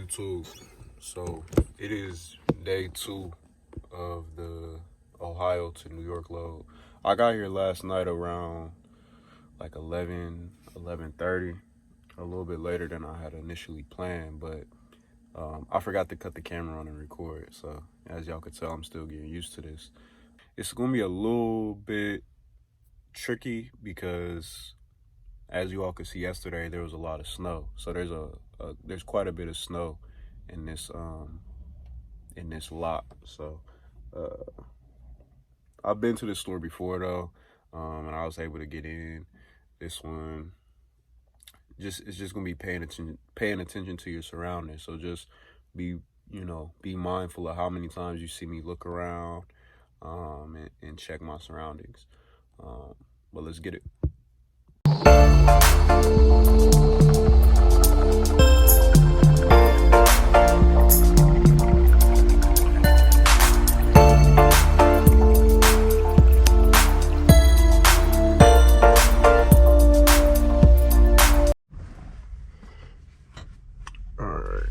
YouTube. So it is day 2 of the Ohio to New York load. I got here last night around like 11:30, a little bit later than I had initially planned, but I forgot to cut the camera on and record. So as y'all could tell, I'm still getting used to this. It's gonna be a little bit tricky because, as you all could see yesterday, there was a lot of snow. So there's quite a bit of snow in this lot. So I've been to this store before though, and I was able to get in. This one, it's just gonna be paying attention to your surroundings. So just be mindful of how many times you see me look around, and check my surroundings. But let's get it. Alright,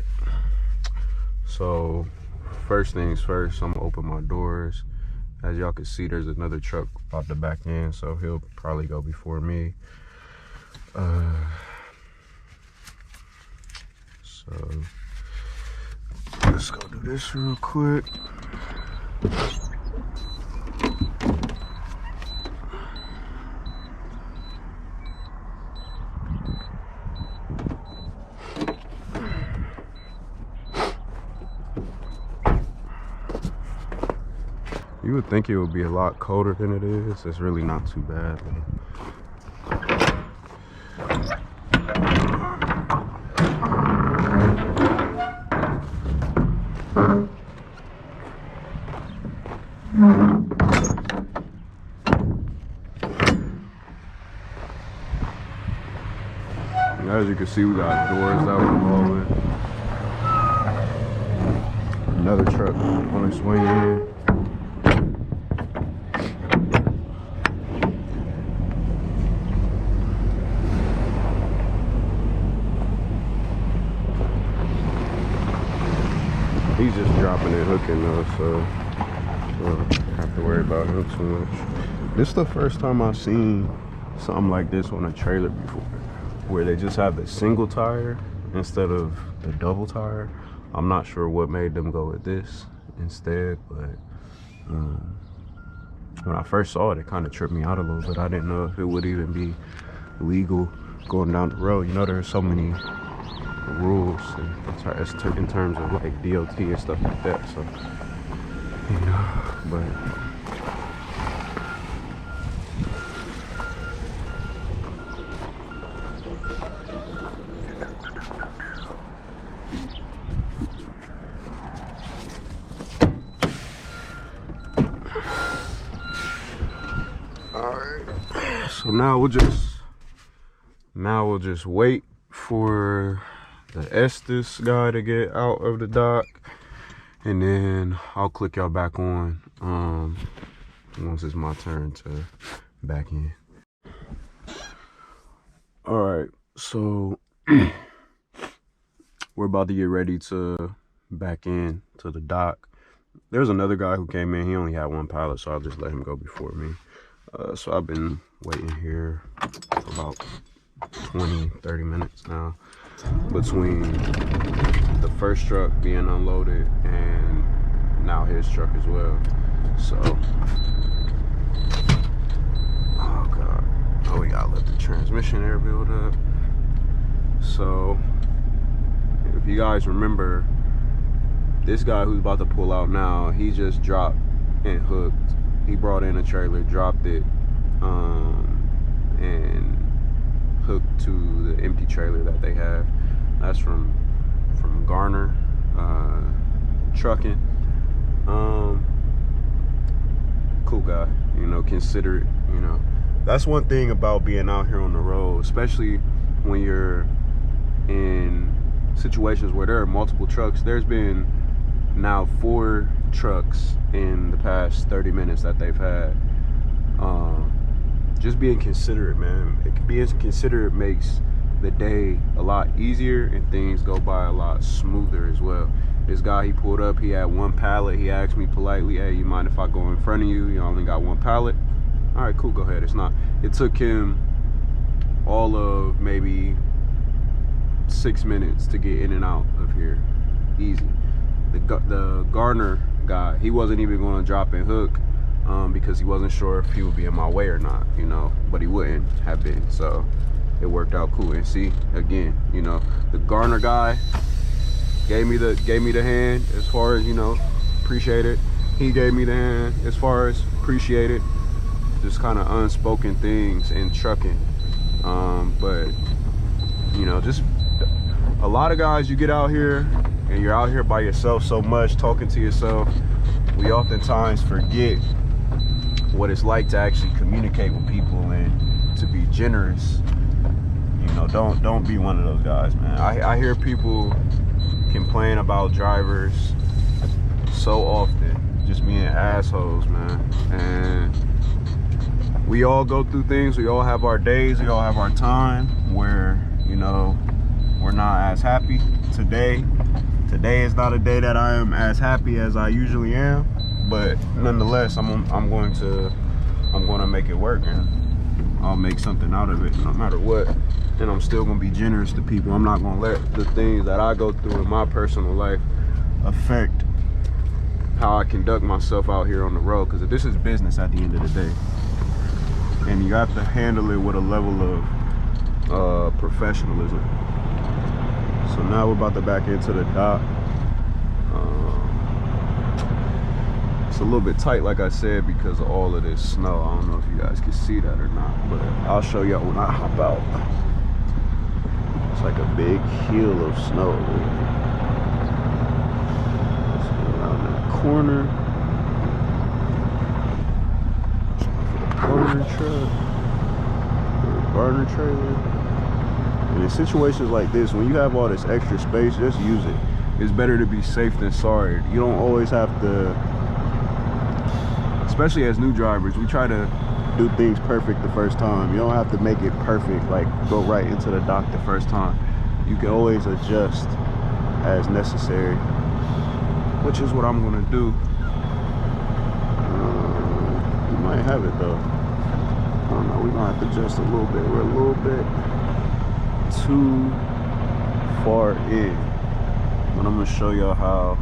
so first things first, I'm gonna open my doors. As y'all can see, there's another truck about to back in, so he'll probably go before me. So let's go do this real quick. You would think it would be a lot colder than it is. It's really not too bad though. As you can see, we got doors that were rolling. Another truck on its way in. He's just dropping and hooking though, so don't have to worry about him too much. This is the first time I've seen something like this on a trailer before, where they just have the single tire instead of the double tire. I'm not sure what made them go with this instead, but when I first saw it, it kind of tripped me out a little bit. I didn't know if it would even be legal going down the road. You know, there's so many rules in terms of like DOT and stuff like that, so but all right, so now we'll just wait for the Estes guy to get out of the dock, and then I'll click y'all back on once it's my turn to back in. All right, so we're about to get ready to back in to the dock. There's another guy who came in. He only had one pallet, so I'll just let him go before me. So I've been waiting here for about 20-30 minutes now, between the first truck being unloaded and now his truck as well. So oh god, we gotta let the transmission air build up. So if you guys remember, this guy who's about to pull out now, he just dropped and hooked. He brought in a trailer, dropped it, and hooked to the empty trailer that they have. That's from Garner Trucking. Cool guy, considerate. That's one thing about being out here on the road, especially when you're in situations where there are multiple trucks. There's been now 4 trucks in the past 30 minutes that they've had. Just being considerate, man. Being considerate makes the day a lot easier and things go by a lot smoother as well. This guy, he pulled up, he had one pallet. He asked me politely, hey, you mind if I go in front of you? You only got one pallet? All right, cool, go ahead. It took him all of maybe 6 minutes to get in and out of here, easy. The gardener guy, he wasn't even going to drop and hook because he wasn't sure if he would be in my way or not, you know, but he wouldn't have been, so it worked out cool. And see, again, you know, the gardener guy gave me the hand as far as, you know, appreciate it. He gave me the hand as far as appreciate it. Just kind of unspoken things in trucking. But you know, just a lot of guys, you get out here and you're out here by yourself so much, talking to yourself, we oftentimes forget what it's like to actually communicate with people and to be generous. You know, don't be one of those guys, man. I hear people complain about drivers so often, just being assholes, man. And we all go through things, we all have our days, we all have our time where, you know, we're not as happy. Today is not a day that I am as happy as I usually am, but nonetheless, I'm going to make it work, and I'll make something out of it no matter what. And I'm still gonna be generous to people. I'm not gonna let the things that I go through in my personal life affect how I conduct myself out here on the road, because this is business at the end of the day, and you have to handle it with a level of professionalism. So now we're about to back into the dock. It's a little bit tight, like I said, because of all of this snow. I don't know if you guys can see that or not, but I'll show y'all when I hop out. It's like a big hill of snow. Let's go around that corner. For the gardener truck, or the gardener trailer. And in situations like this, when you have all this extra space, just use it. It's better to be safe than sorry. You don't always have to, especially as new drivers, we try to do things perfect the first time. You don't have to make it perfect, like go right into the dock the first time. You can always adjust as necessary, which is what I'm gonna do. We might have it though. I don't know, we're gonna have to adjust a little bit. We're a little bit too far in, but I'm gonna show y'all how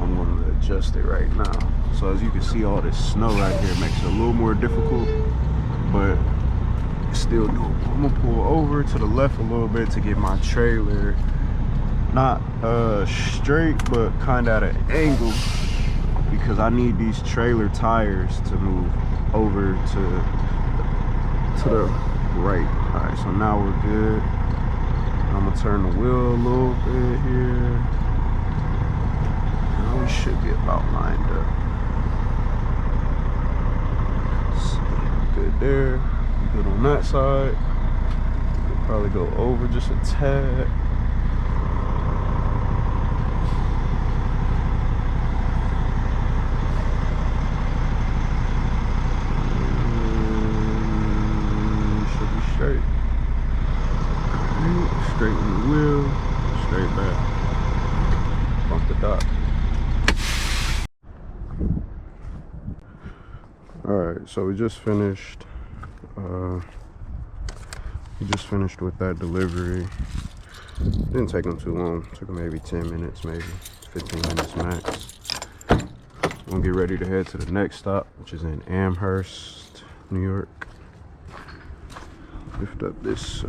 I'm gonna adjust it right now. So as you can see, all this snow right here makes it a little more difficult, but still doable. I'm gonna pull over to the left a little bit to get my trailer not straight, but kind of at an angle, because I need these trailer tires to move over to the right. All right, so now we're good. I'm gonna turn the wheel a little bit here. Now we should be about lined up. Good there. Good on that side. We'll probably go over just a tad. Should be straight. Right. Straighten the wheel. Straight back. Bump the dock. Alright, so we just finished with that delivery. Didn't take them too long. Took them maybe 10 minutes, maybe 15 minutes max. I'm gonna get ready to head to the next stop, which is in Amherst, New York. Lift up this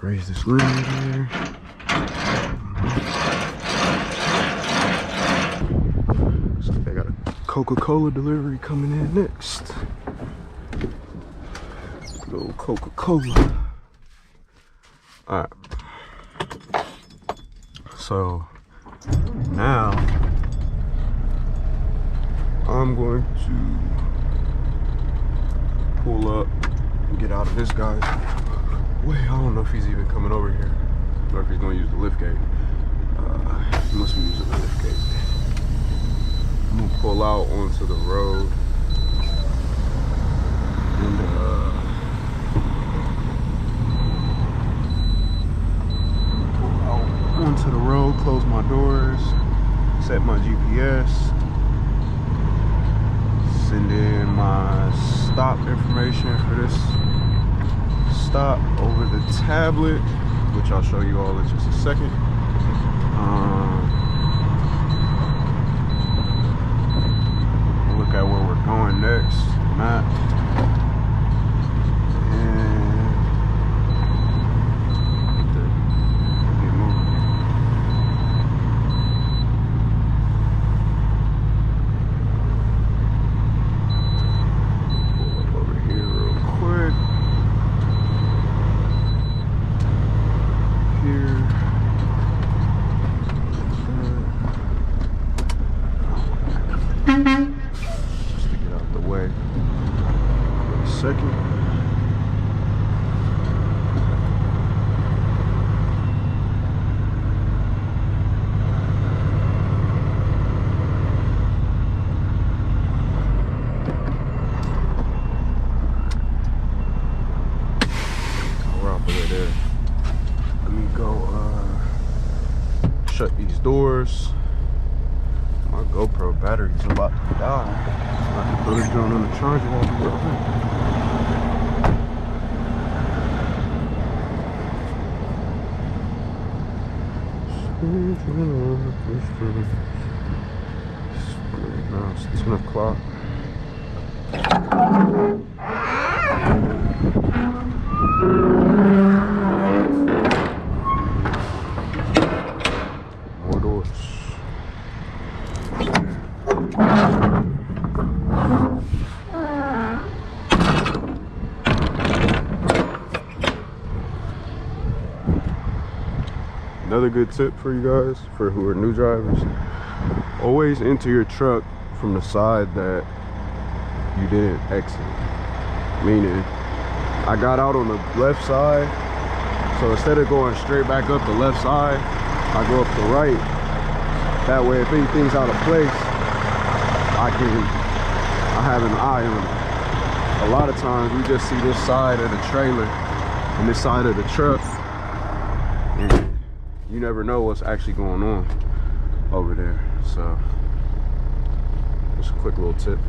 raise this lid here. So I got a Coca-Cola delivery coming in next. Good old Coca-Cola. Alright. So now I'm going to pull up and get out of this guy's way. I don't know if he's even coming over here or if he's going to use the lift gate. He must be using the lift gate. I'm gonna pull out onto the road and road, close my doors, set my GPS, send in my stop information for this stop over the tablet, which I'll show you all in just a second. Look at where we're going next, map, and get moving. Pull up over here real quick. Here. Just to get out the way for a second. We're off over there. Let me go shut these doors. My GoPro battery's about to die. I can put it down on the charger while we go Now it's 10 o'clock. More doors. Another good tip for you guys, for who are new drivers, always enter your truck from the side that you didn't exit. Meaning, I got out on the left side, so instead of going straight back up the left side, I go up the right. That way, if anything's out of place, I have an eye on it. A lot of times, we just see this side of the trailer and this side of the truck, and you never know what's actually going on over there. So, just a quick little tip.